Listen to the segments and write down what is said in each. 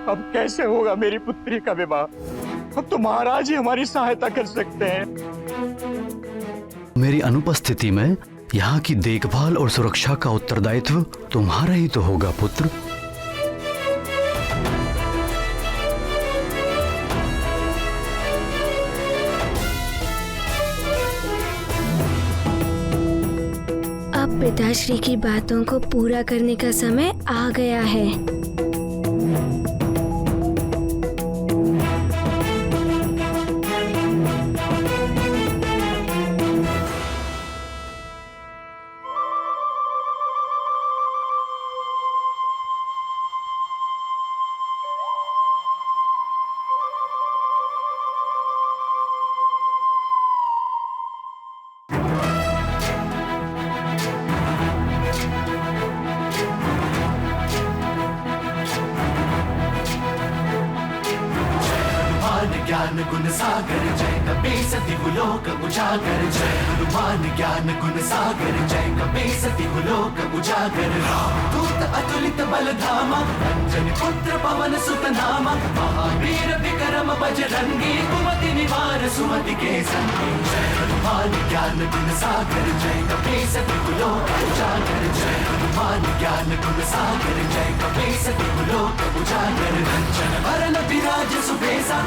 अब कैसे होगा मेरी पुत्री का विवाह? अब तो महाराज ही हमारी सहायता कर सकते हैं। मेरी अनुपस्थिति में यहाँ की देखभाल और सुरक्षा का उत्तरदायित्व तुम्हारा ही तो होगा पुत्र। अब पिताश्री की बातों को पूरा करने का समय आ गया है। ज्ञान गुण सागर जय कपीस दिहुलोक उजागर जय हनुमान ज्ञान गुण सागर जय कपीस दिहुलोक उजागर दूत अतुलित बल धामा अंजनी पुत्र पवन सुत नामा महावीर विक्रम बजरंगी कुमति निवार सुमति के संगी जय हनुमान ज्ञान गुण सागर जय कपीस दिहुलोक उजागर जय हनुमान ज्ञान गुण सागर जय कपीस दिहुलोक उजागर कंचन वरण विराज सुबेसा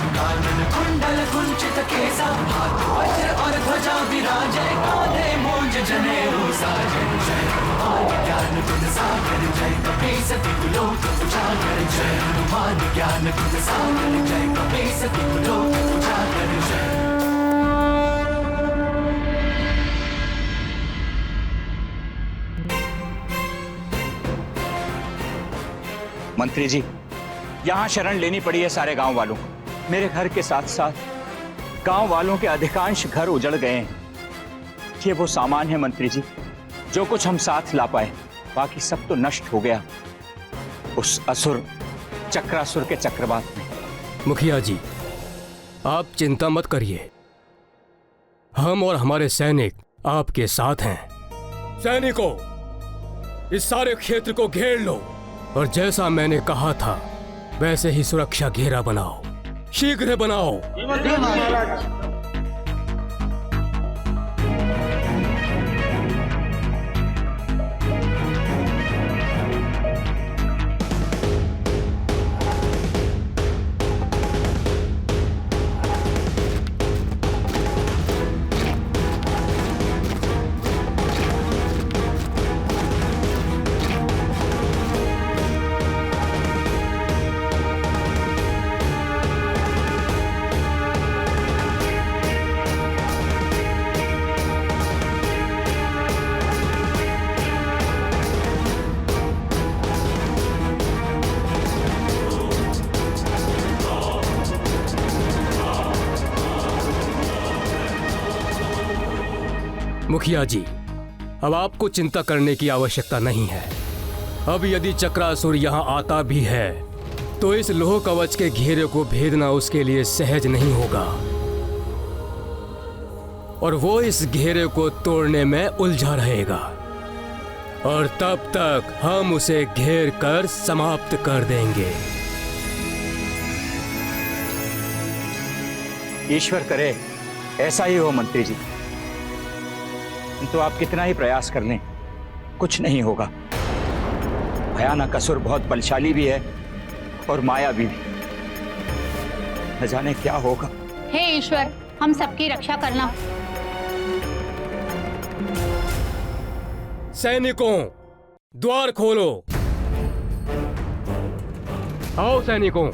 कुंडल कुंचित केसा हाथ वज्र और ध्वजा विराजे कांधे मूंज जनेऊ साजे जय हनुमान ज्ञान गुण सागर जय कपीस दिहुलोक उजागर जय हनुमान ज्ञान गुण सागर जय कपीस दिहुलोक उजागर जय। मंत्री जी, यहाँ शरण लेनी पड़ी है सारे गांव वालों को। मेरे घर के साथ साथ गांव वालों के अधिकांश घर उजड़ गए हैं। ये वो सामान है मंत्री जी जो कुछ हम साथ ला पाए, बाकी सब तो नष्ट हो गया उस असुर चक्रासुर के चक्रवात में। मुखिया जी, आप चिंता मत करिए, हम और हमारे सैनिक आपके साथ हैं। सैनिकों, इस सारे क्षेत्र को घेर लो और जैसा मैंने कहा था वैसे ही सुरक्षा घेरा बनाओ, शीघ्र बनाओ। मुखिया जी, अब आपको चिंता करने की आवश्यकता नहीं है। अब यदि चक्रासुर यहाँ आता भी है तो इस लोह कवच के घेरे को भेदना उसके लिए सहज नहीं होगा और वो इस घेरे को तोड़ने में उलझा रहेगा और तब तक हम उसे घेर कर समाप्त कर देंगे। ईश्वर करे ऐसा ही हो मंत्री जी, तो आप कितना ही प्रयास कर लें कुछ नहीं होगा। भयानक असुर बहुत बलशाली भी है और मायावी भी। न जाने क्या होगा। हे ईश्वर, हम सबकी रक्षा करना। सैनिकों, द्वार खोलो। आओ सैनिकों।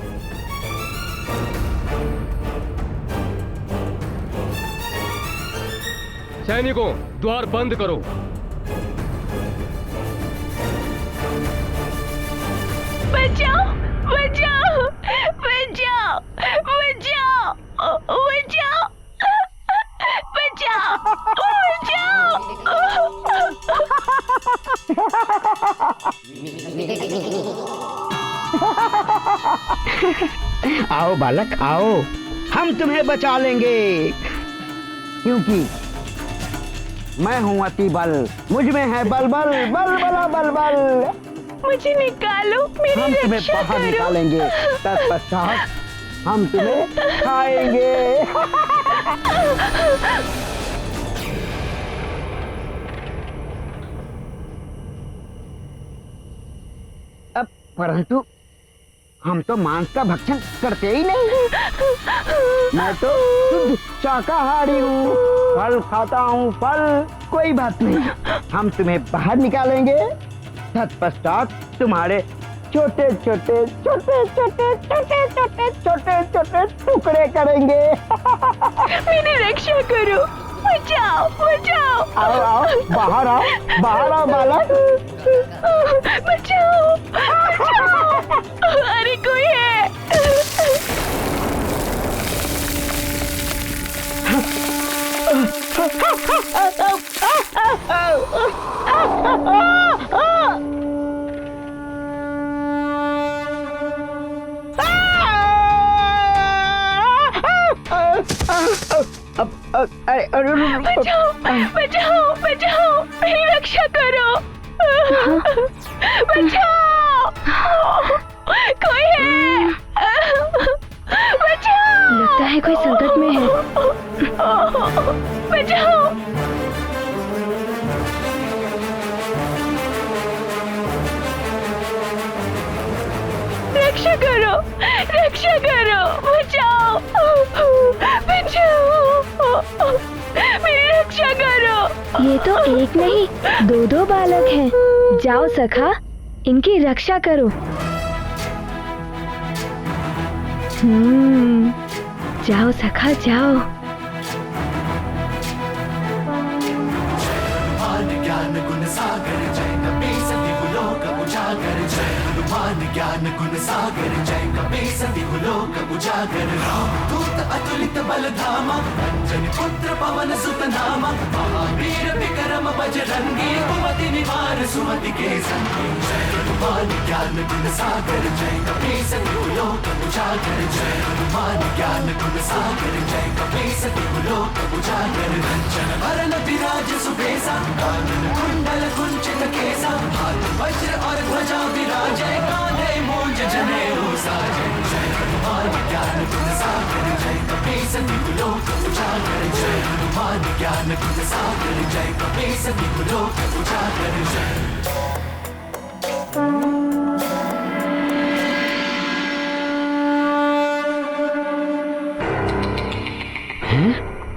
सैनिकों, द्वार बंद करो। बचाओ, बचाओ, बचाओ, बचाओ, बचाओ, बचाओ, बचाओ। आओ बालक आओ, हम तुम्हें बचा लेंगे, क्योंकि मैं हूँ अति बल, मुझ में है बल बल बल बला बल बल। मुझे निकालो, मेरी हम तुम्हें रक्षा बाहर करो। निकालेंगे, तत्पश्चात हम तुम्हें खाएंगे। अब परंतु हम तो मांस का भक्षण करते ही नहीं। मैं तो शुद्ध शाकाहारी हूँ, फल खाता हूँ, फल। कोई बात नहीं, हम तुम्हें बाहर निकालेंगे, तत्पश्चात तुम्हारे छोटे छोटे छोटे छोटे छोटे छोटे छोटे छोटे टुकड़े करेंगे। मेरी रक्षा करो, बचाओ बचाओ। आओ आओ, बाहर आओ, बाहर आओ बालक। बचाओ बचाओ। अरे कोई है। बचाओ बचाओ बचाओ, मेरी रक्षा करो। बचाओ, कोई है। बचाओ। लगता है कोई संकट में है। बचाओ। रक्षा करो, रक्षा करो, बचाओ बचाओ, मेरी रक्षा करो। ये तो एक नहीं, दो दो बालक हैं। जाओ सखा, इनकी रक्षा करो। जाओ सखा जाओ। ज्ञान गुण सागर जय कपीस दिवलोक उजागर, जय हनुमान ज्ञान गुण सागर जय कपीस दिवलोक उजागर। दूत अतुलित बल धामा, अंजनी पुत्र पवन सुत नामा, महावीर विक्रम बजरंगी, कुमति निवार सुमति के संगी। जय हनुमान ज्ञान गुण सागर जय कपीस दिवलोक उजागर, जय हनुमान ज्ञान गुण सागर जय कपीस दिवलोक उजागर। कंचन वरण विराज सुबेसा, कानन कुंडल कुंचित केसा, हाथ वज्र और ध्वजा विराजे, कांधे मूंज जनेऊ साजे। जय हनुमान ज्ञान गुण सागर जय कपीस दिवलोक उजागर, जय हनुमान ज्ञान गुण सागर जय कपीस दिवलोक उजागर। जय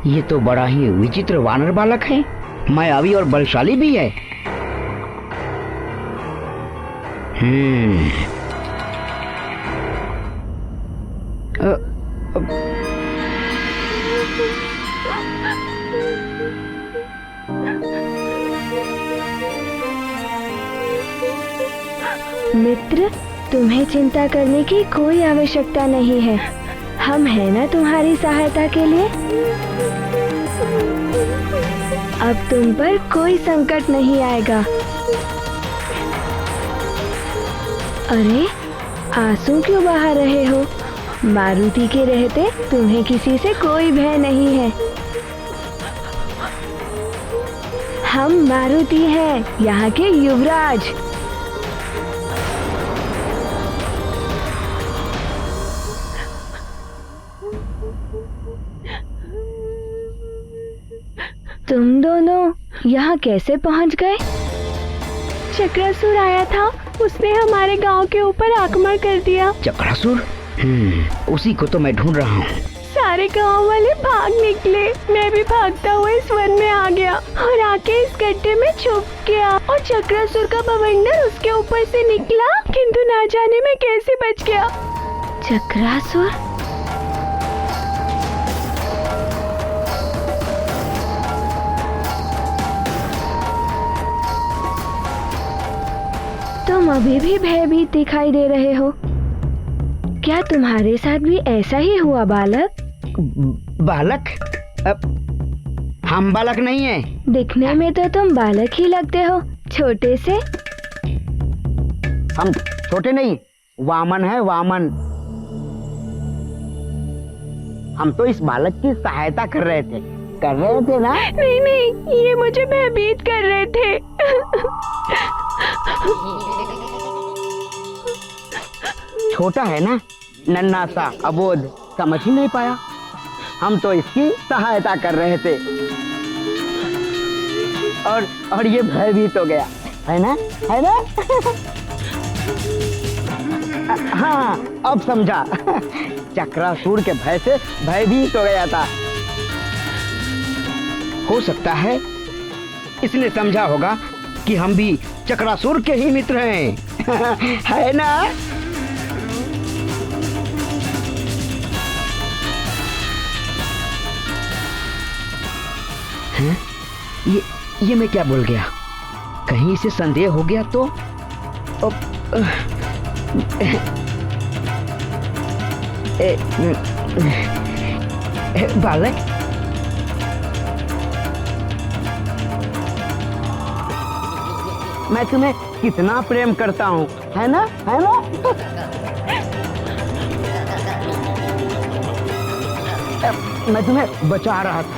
ये तो बड़ा ही विचित्र वानर बालक है, मायावी और बलशाली भी है। मित्र, तुम्हें चिंता करने की कोई आवश्यकता नहीं है। हम हैं ना तुम्हारी सहायता के लिए। अब तुम पर कोई संकट नहीं आएगा। अरे, आंसू क्यों बहा रहे हो? मारुति के रहते तुम्हें किसी से कोई भय नहीं है। हम मारुति हैं, यहाँ के युवराज। तुम दोनों यहाँ कैसे पहुँच गए? चक्रासुर आया था, उसने हमारे गांव के ऊपर आक्रमण कर दिया। चक्रासुर? उसी को तो मैं ढूंढ रहा हूँ। सारे गांव वाले भाग निकले, मैं भी भागता हुआ इस वन में आ गया और आके इस गड्ढे में छुप गया। और चक्रासुर का बवंडर उसके ऊपर से निकला, किंतु ना जाने में कैसे बच गया। चक्रासुर? तुम अभी भी भयभीत दिखाई दे रहे हो। क्या तुम्हारे साथ भी ऐसा ही हुआ बालक? बालक? हम बालक नहीं है। दिखने में तो तुम बालक ही लगते हो, छोटे से। हम छोटे नहीं, वामन है, वामन। हम तो इस बालक की सहायता कर रहे थे ना? नहीं नहीं, ये मुझे भयभीत कर रहे थे। छोटा है ना, नन्हा सा अबोध, समझ ही नहीं पाया। हम तो इसकी सहायता कर रहे थे और ये भयभीत हो गया, है ना, है ना? हाँ, अब समझा। चक्रासुर के भय से भयभीत हो गया था। हो सकता है इसने समझा होगा कि हम भी चक्रासुर के ही मित्र हैं। है ना? हैं? ये मैं क्या बोल गया? कहीं इसे संदेह हो गया तो? बालक, मैं तुम्हें कितना प्रेम करता हूँ, है ना, है ना? मैं तुम्हें बचा रहा था।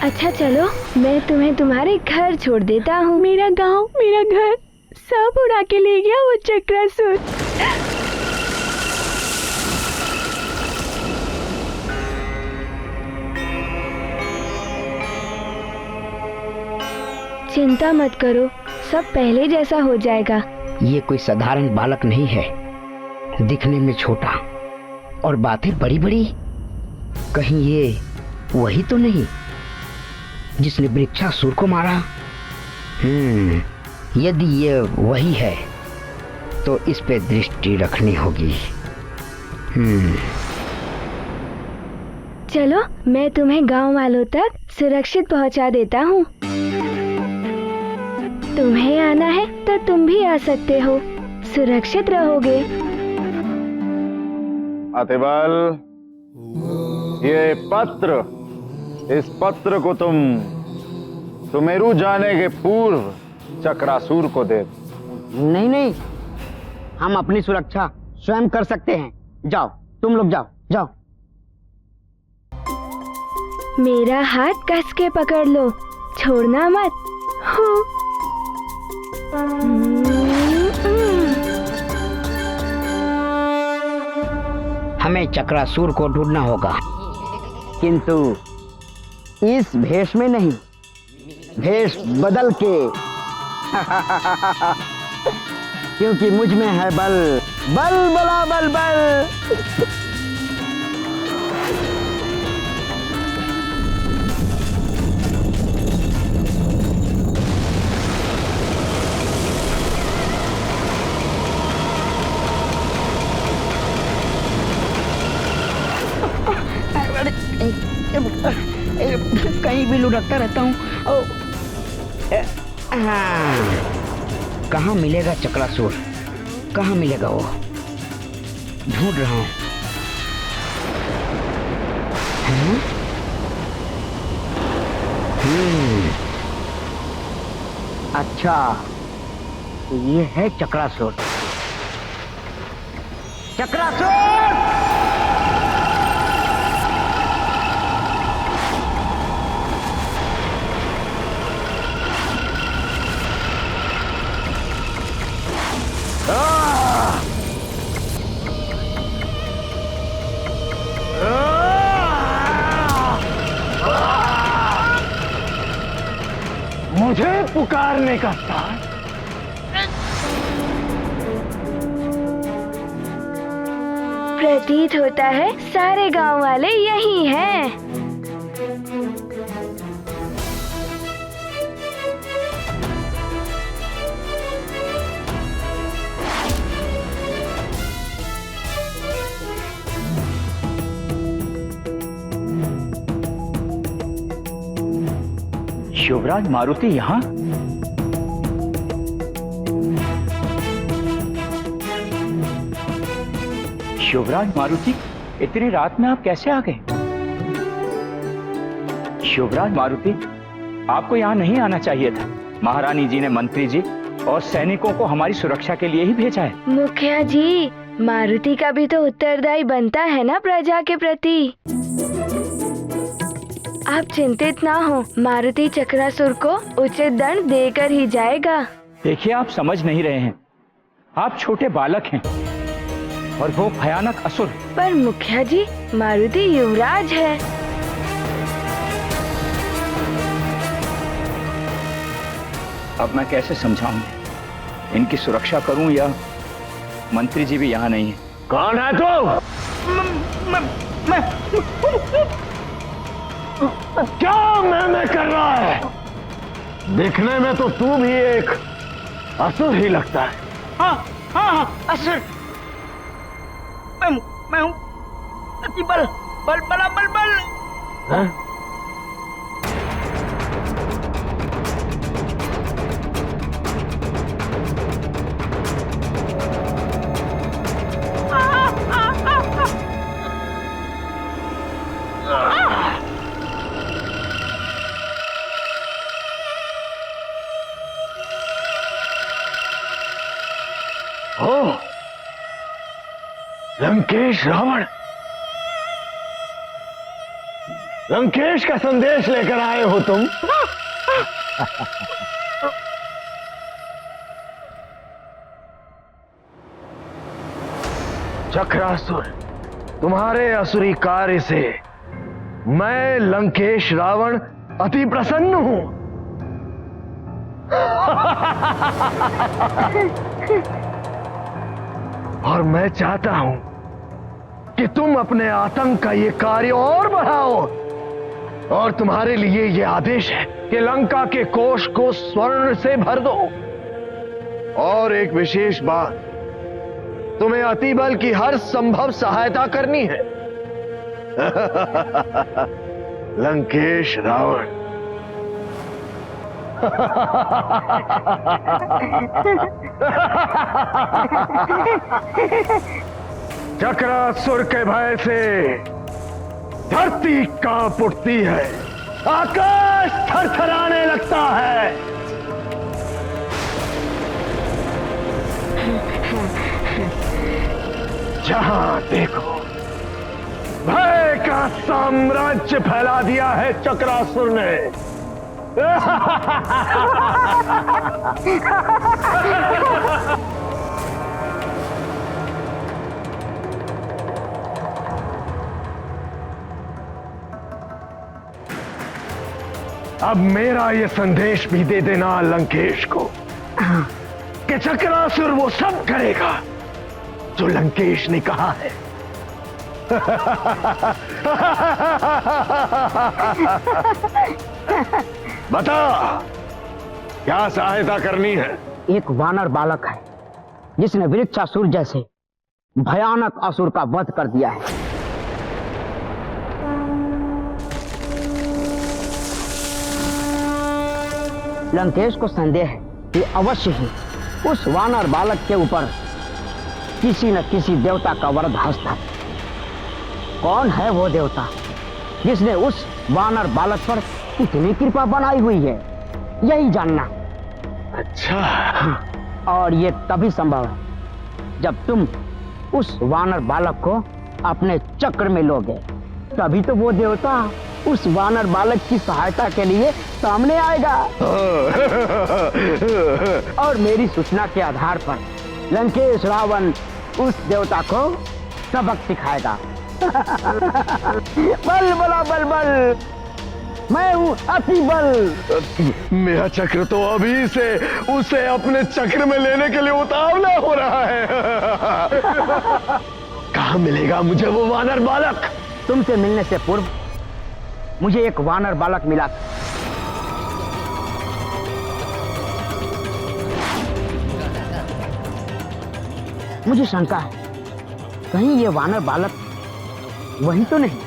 अच्छा चलो, मैं तुम्हें तुम्हारे घर छोड़ देता हूँ। मेरा गांव, मेरा घर सब उड़ा के ले गया वो चक्रासुर। चिंता मत करो, सब पहले जैसा हो जाएगा। ये कोई साधारण बालक नहीं है, दिखने में छोटा और बातें बड़ी बड़ी। कहीं ये वही तो नहीं जिसने वृक्षासुर को मारा? यदि ये वही है तो इस पे दृष्टि रखनी होगी। चलो, मैं तुम्हें गांव वालों तक सुरक्षित पहुंचा देता हूँ। तुम्हें आना है तो तुम भी आ सकते हो, सुरक्षित रहोगे। अतिबल, ये पत्र, इस पत्र को तुम सुमेरु जाने के पूर्व चक्रासुर को दे। नहीं नहीं, हम अपनी सुरक्षा स्वयं कर सकते हैं। जाओ, तुम लोग जाओ, जाओ। मेरा हाथ कस के पकड़ लो, छोड़ना मत। हमें चक्रासुर को ढूंढना होगा, किंतु इस भेष में नहीं, भेष बदल के। क्योंकि मुझ में है बल, बल बला बल बल। कहीं भी लुढ़कता रहता हूँ। कहाँ मिलेगा चक्रासुर? कहाँ मिलेगा वो? ढूंढ रहा हूँ। अच्छा, ये है चक्रासुर। चक्रासुर! मुझे पुकारने का साथ। प्रतीत होता है सारे गांव वाले यही हैं। शिवराज मारुति यहाँ? शिवराज मारुति, इतनी रात में आप कैसे आ गए? शिवराज मारुति, आपको यहाँ नहीं आना चाहिए था। महारानी जी ने मंत्री जी और सैनिकों को हमारी सुरक्षा के लिए ही भेजा है। मुखिया जी, मारुति का भी तो उत्तरदायी बनता है ना प्रजा के प्रति। आप चिंतित ना हो, मारुति चक्रासुर को उचित दंड देकर ही जाएगा। देखिए, आप समझ नहीं रहे हैं। आप छोटे बालक हैं और वो भयानक असुर। पर मुखिया जी, मारुति युवराज है। अब मैं कैसे समझाऊं? इनकी सुरक्षा करूं या मंत्री जी भी यहाँ नहीं है? कौन है तू? क्या मैं कर रहा है? दिखने में तो तू भी एक असुर ही लगता है। हाँ हाँ, असुर। मैं हूँ अति बल बल बल बल। हाँ? लंकेश रावण, लंकेश का संदेश लेकर आए हो तुम? चक्रासुर, तुम्हारे असुरी कार्य से मैं लंकेश रावण अति प्रसन्न हूं। और मैं चाहता हूं कि तुम अपने आतंक का ये कार्य और बढ़ाओ। और तुम्हारे लिए ये आदेश है कि लंका के कोष को स्वर्ण से भर दो। और एक विशेष बात, तुम्हें अतिबल की हर संभव सहायता करनी है। लंकेश रावण। चक्रासुर के भय से धरती कांप उठती है, आकाश थरथराने लगता है। जहां देखो भय का साम्राज्य फैला दिया है चक्रासुर ने। अब मेरा ये संदेश भी दे देना लंकेश को कि चक्रासुर वो सब करेगा जो लंकेश ने कहा है। बता, क्या सहायता करनी है? एक वानर बालक है जिसने वृक्षासुर जैसे भयानक असुर का वध कर दिया है। लंकेश को संदेह है कि अवश्य ही उस वानर बालक के ऊपर किसी न किसी देवता का वरद हस्त है। कौन है वो देवता जिसने उस वानर बालक पर इतनी कृपा बनाई हुई है, यही जानना। अच्छा। और ये तभी संभव है जब तुम उस वानर बालक को अपने चक्र में लोगे, तभी तो वो देवता उस वानर बालक की सहायता के लिए सामने आएगा। और मेरी सूचना के आधार पर लंकेश रावण उस देवता को सबक सिखाएगा। बल बला बल बल, मैं हूं अति बल। मेरा चक्र तो अभी से उसे अपने चक्र में लेने के लिए उतावला हो रहा है। कहाँ मिलेगा मुझे वो वानर बालक? तुमसे मिलने से पूर्व मुझे एक वानर बालक मिला था। मुझे शंका है कहीं ये वानर बालक वही तो नहीं।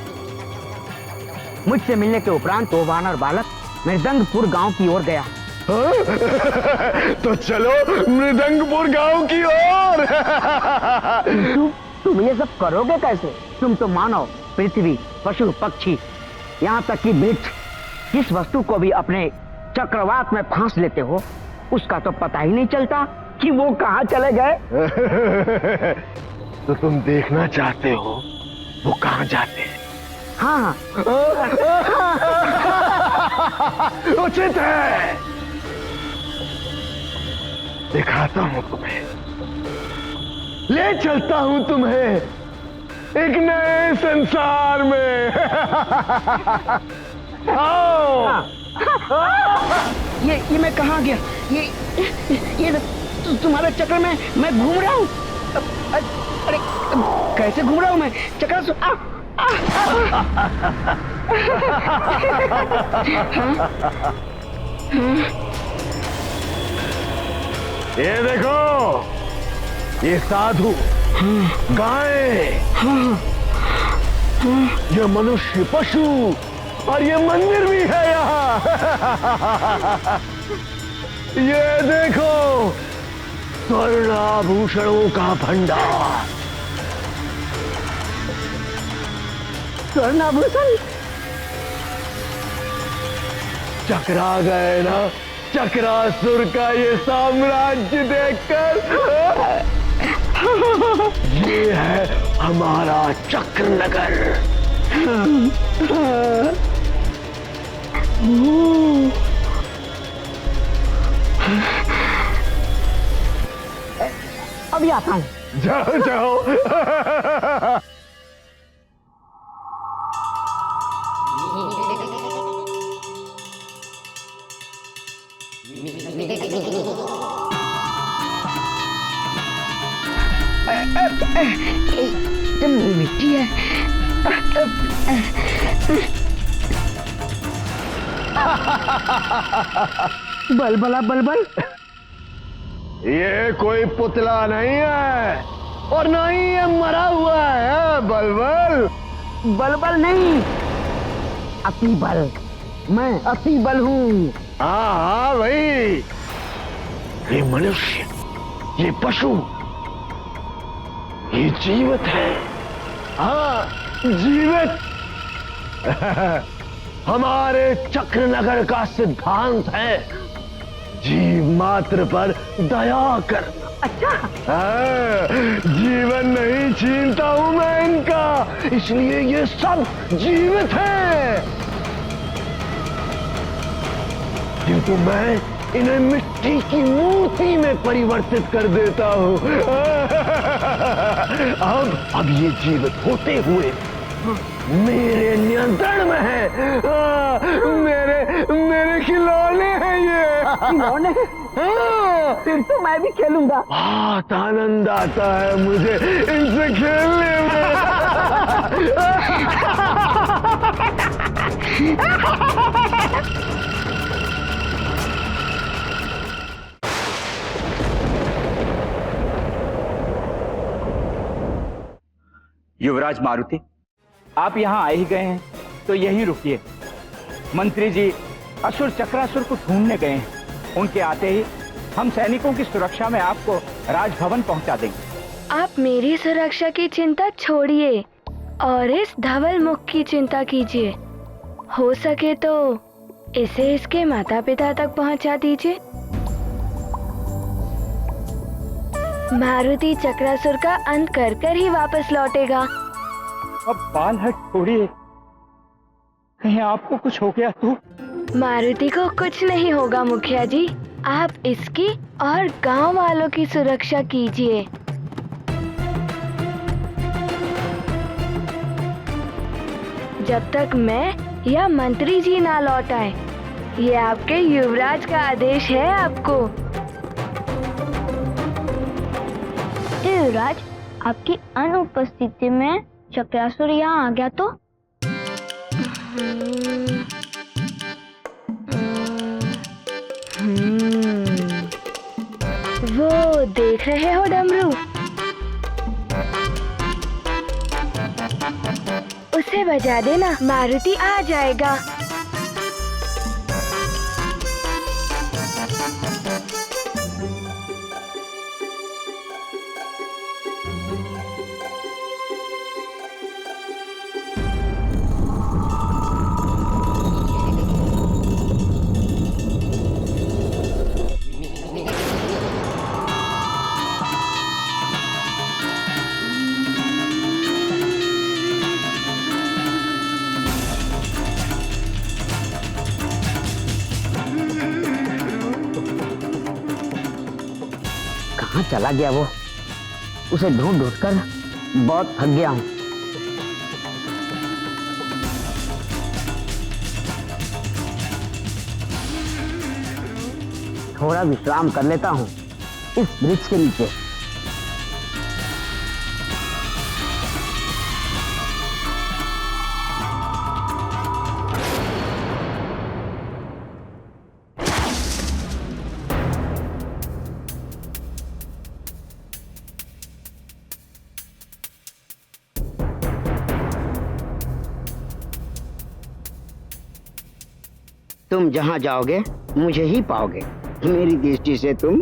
मुझसे मिलने के उपरांत वो वानर बालक मृदंगपुर गांव की ओर गया। तो चलो मृदंगपुर गांव की ओर। तुम ये सब करोगे कैसे? तुम तो मानव, पृथ्वी, पशु पक्षी, यहाँ तक कि वृक्ष, जिस वस्तु को भी अपने चक्रवात में फांस लेते हो, उसका तो पता ही नहीं चलता कि वो कहाँ चले गए। तो तुम देखना चाहते हो वो कहाँ जाते हैं? हाँ। उचित है, दिखाता हूं तुम्हें। ले चलता हूं तुम्हें एक नए संसार में। आओ। ये मैं कहाँ गया? ये तुम्हारे चक्कर में मैं घूम रहा हूँ। अरे कैसे घूम रहा हूँ मैं? चक्कर ये देखो, ये साधु, गाय, ये मनुष्य, पशु और ये मंदिर भी है यहाँ। ये देखो, स्वर्ण आभूषणों का भंडार। स्वर्ण आभूषण? चकरा गए ना चक्रासुर का ये साम्राज्य देखकर। ये है हमारा चक्रनगर। अभी आता हूँ। जाओ जाओ। मिट्टी है। बलबला बलबल। ये कोई पुतला नहीं है और ना ही ये मरा हुआ है। बलबल बलबल नहीं, अति बल। मैं अति बल हूँ। हाँ हाँ भाई, ये मनुष्य, ये पशु, ये जीवित है। हाँ जीवित। हमारे चक्रनगर का सिद्धांत है जीव मात्र पर दया करना। अच्छा। हाँ, जीवन नहीं छीनता हूं मैं इनका, इसलिए ये सब जीवित हैं। किंतु मैं इन्हें मिट्टी की मूर्ति में परिवर्तित कर देता हूं। अब ये जीवित होते हुए मेरे नियंत्रण में है। मेरे खिलौने हैं ये। खिलौने? फिर तो मैं भी खेलूंगा। बहुत आनंद आता है मुझे इनसे खेलने में। युवराज मारुति, आप यहाँ आ ही गए हैं तो यहीं रुकिए। मंत्री जी असुर चक्रासुर को ढूंढने गए हैं। उनके आते ही हम सैनिकों की सुरक्षा में आपको राजभवन पहुंचा देंगे। आप मेरी सुरक्षा की चिंता छोड़िए और इस धवल मुख की चिंता कीजिए। हो सके तो इसे इसके माता पिता तक पहुंचा दीजिए। मारुति चक्रासुर का अंत कर कर ही वापस लौटेगा। अब बाल हट छोड़िए, कहीं आपको कुछ हो गया तो? मारुति को कुछ नहीं होगा मुखिया जी, आप इसकी और गांव वालों की सुरक्षा कीजिए। जब तक मैं या मंत्री जी ना लौट आए। ये आपके युवराज का आदेश है आपको। युवराज, आपकी अनुपस्थिति में चक्रासुर यहाँ आ गया तो? वो देख रहे हो डमरू, उसे बजा देना, मारुति आ जाएगा। कहाँ चला गया वो? उसे ढूंढ ढूंढ कर बहुत थक गया हूँ। थोड़ा विश्राम कर लेता हूँ इस वृक्ष के नीचे। तुम जहां जाओगे मुझे ही पाओगे। मेरी दृष्टि से तुम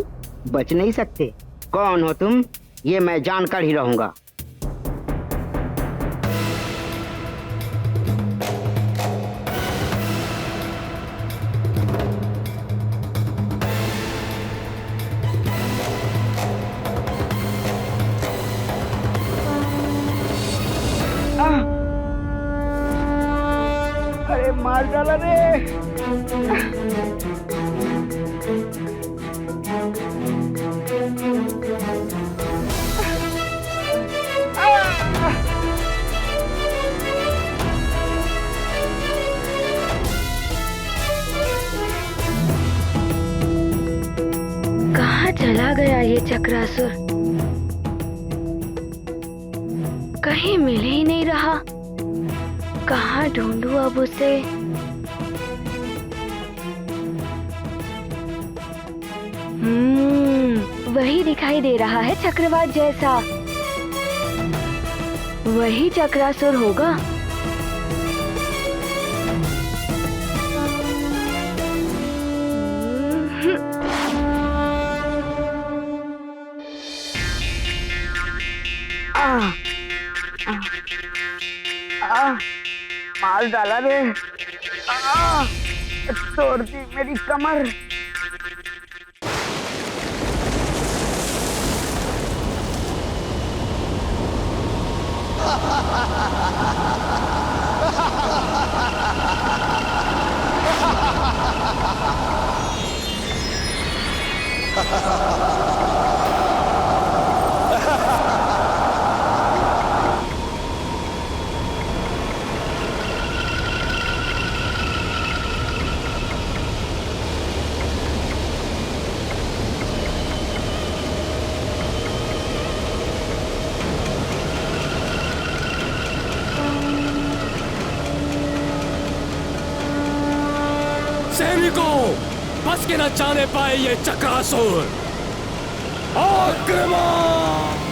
बच नहीं सकते। कौन हो तुम, ये मैं जानकर ही रहूंगा। अरे मार डाला रे। कहाँ चला गया ये चक्रासुर? कहीं मिल ही नहीं रहा। कहाँ ढूंढूं अब उसे? वही दिखाई दे रहा है चक्रवात जैसा। वही चक्रासुर होगा। मार डाला रे। तोड़ दी मेरी कमर। सैनिकों, बच के न जाने पाए ये चक्रासुर। आक्रमण!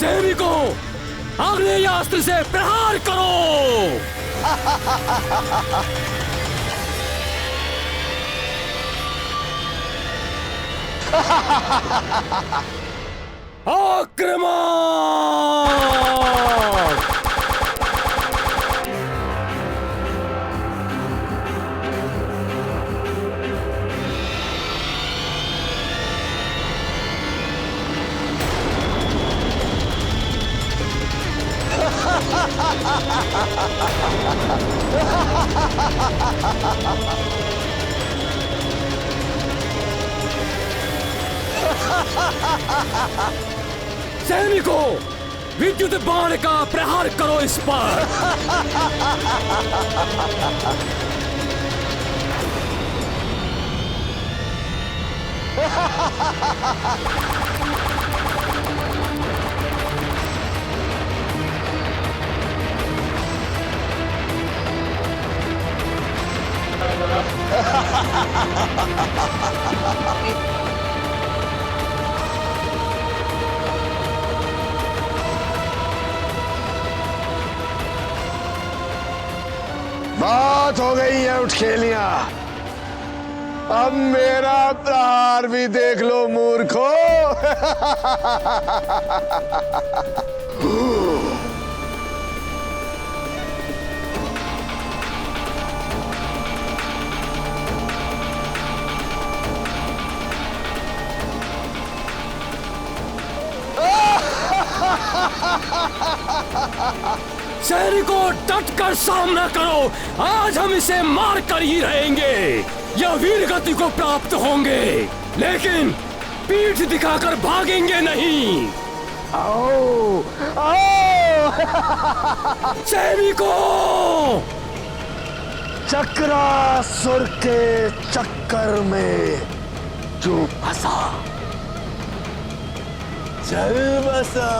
सैनिकों, अग्नि अस्त्र से प्रहार करो। आक्रमण! सैनिकों, विद्युत बाण का प्रहार करो इस पर। बात हो गई है उठ खेलियां। अब मेरा प्रहार भी देख लो मूर्खो। सैनिकों, डट कर सामना करो। आज हम इसे मार कर ही रहेंगे या वीर गति को प्राप्त होंगे, लेकिन पीठ दिखाकर भागेंगे नहीं। आओ, आओ। सैनिकों, चक्रासुर के चक्कर में जो फंसा चल बसा।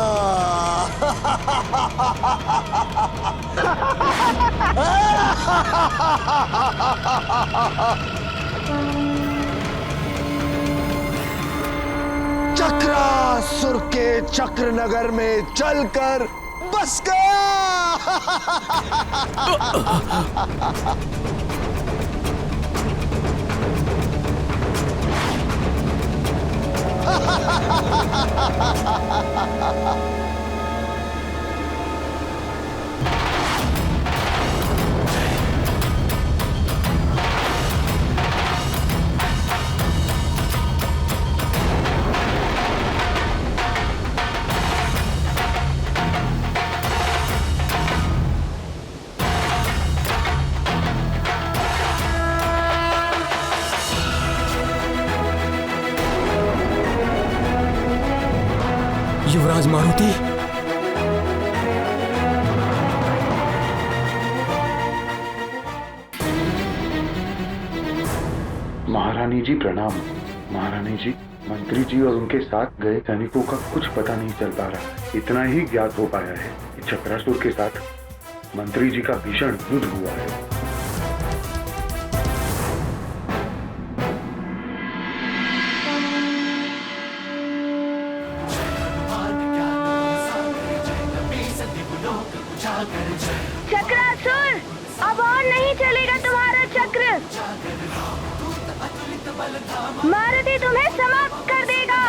चक्रासुर के चक्र नगर में चलकर बस गया। युवराज मारुति, महारानी जी प्रणाम। महारानी जी, मंत्री जी और उनके साथ गए सैनिकों का कुछ पता नहीं चल पा रहा। इतना ही ज्ञात हो पाया है कि चक्रासुर के साथ मंत्री जी का भीषण युद्ध हुआ है। चक्रासुर, अब और नहीं चलेगा तुम्हारा चक्र। मारुति तुम्हें समाप्त कर देगा।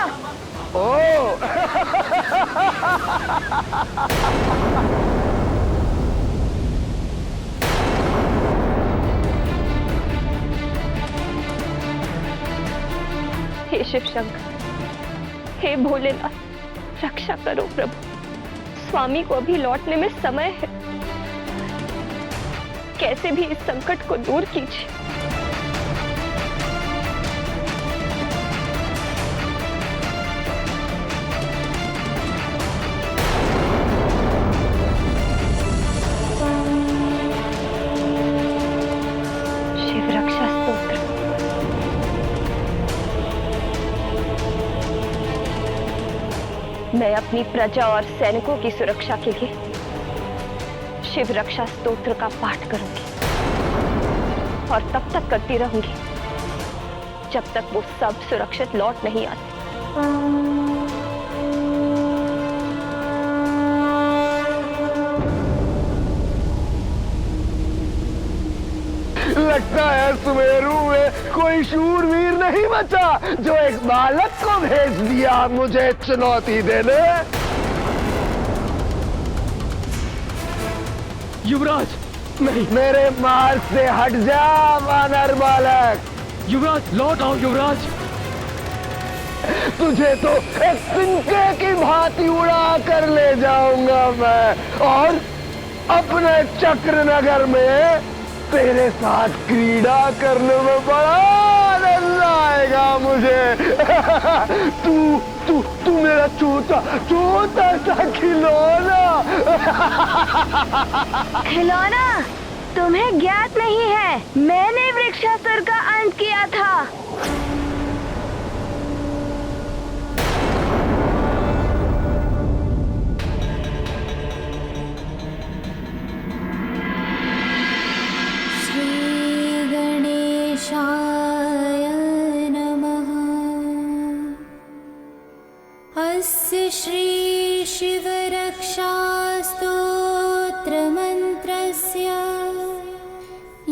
हे शिव शंकर, हे भोलेनाथ, रक्षा करो प्रभु। स्वामी को अभी लौटने में समय है, कैसे भी इस संकट को दूर कीजिए। शिव रक्षा स्तोत्र। मैं अपनी प्रजा और सैनिकों की सुरक्षा के लिए शिव रक्षा स्तोत्र का पाठ करूंगी और तब तक करती रहूंगी जब तक वो सब सुरक्षित लौट नहीं आते। लगता है सुमेरु में कोई शूरवीर नहीं बचा जो एक बालक को भेज दिया मुझे चुनौती देने। युवराज, नहीं। मेरे मार्ग से हट जा वानर बालक। युवराज, लौट आओ युवराज। तुझे तो एक तिनके की भांति उड़ा कर ले जाऊंगा मैं और अपने चक्र नगर में तेरे साथ क्रीड़ा करने में बड़ा आनंद आएगा मुझे। तू मेरा छोटा सा खिलौना। खिलौना तुम्हें ज्ञात नहीं है, मैंने वृक्षासुर का अंत किया था। अस्य श्री शिवरक्षा स्तोत्र मंत्रस्य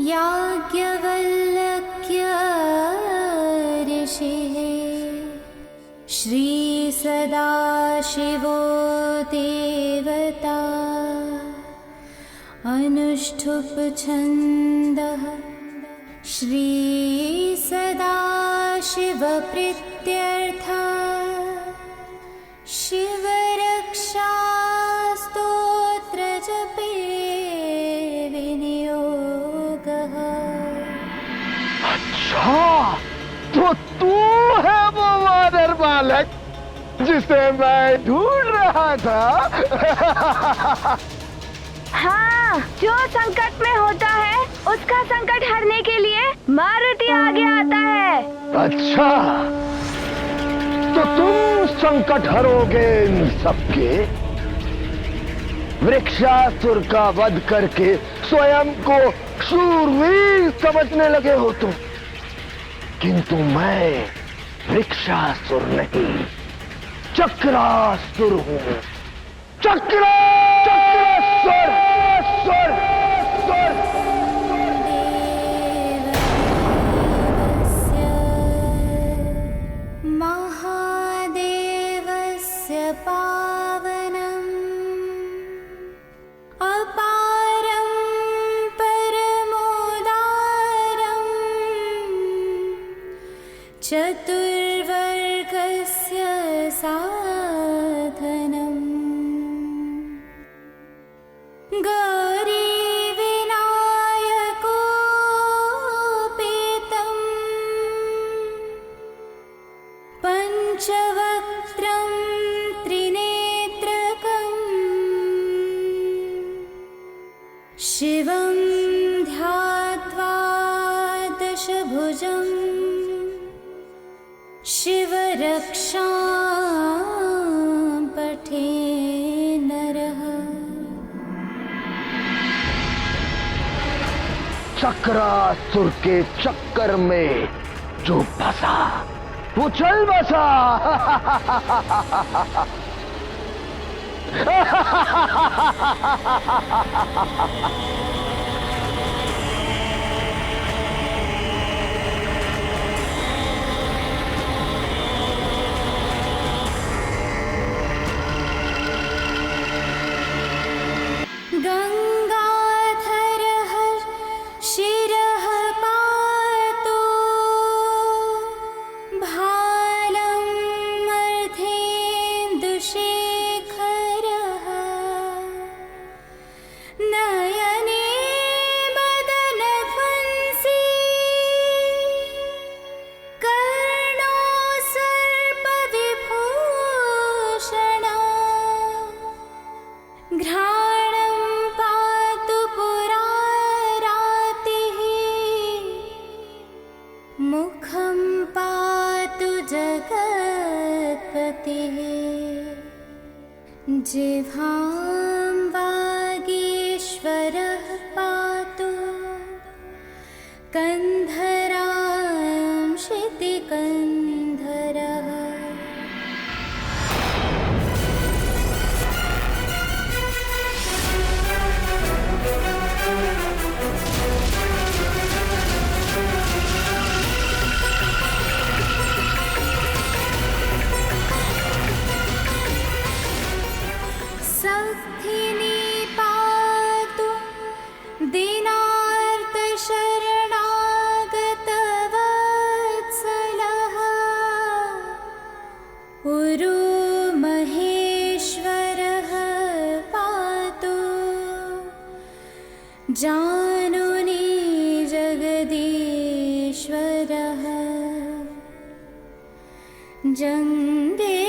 याज्ञवल्क्य श्री सदाशिवो देवता अनुष्ठुप छन्दः श्री सदाशिव प्रीत्यर्था शिवरक्षा स्तोत्र जपे विनियोगः। अच्छा, तो तू है वो वानर बालक जिसे मैं ढूंढ रहा था। हाँ, जो संकट में होता है उसका संकट हरने के लिए मारुति आगे आता है। अच्छा, तो तुम संकट हरोगे इन सबके। वृक्षासुर का वध करके स्वयं को शूरवीर समझने लगे हो तुम, किंतु मैं वृक्षासुर नहीं, चक्रासुर हूं। चक्रासुर। महादेवस्य पावनम् अपारं परमोदारम् चतुर्वर्गस्य साधनम् गौरीविनायकोपेतम् पञ्चवक्त्रं त्रिनेत्रकम् शिवं ध्यात्वा दशभुजम् शिवरक्षां पठे नरः। चक्रासुर के चक्कर में जो फंसा वो चल बसा। गंगाधरः शिरः पातु भालं मर्धेन्दुशेखरः नयने मदनध्वंसी कर्णो सर्पविभूषणः घ्राणं पातु पुरारातिः मुखं पातु जगत्पतिः जिह्वां वागीश्वरः पातु कन्धरां शितिकन्धरः। सखिनी पातु दीनार्तशरणागतवत्सलः उरु महेश्वरः पातु जानुनी जगदीश्वरः जङ्गे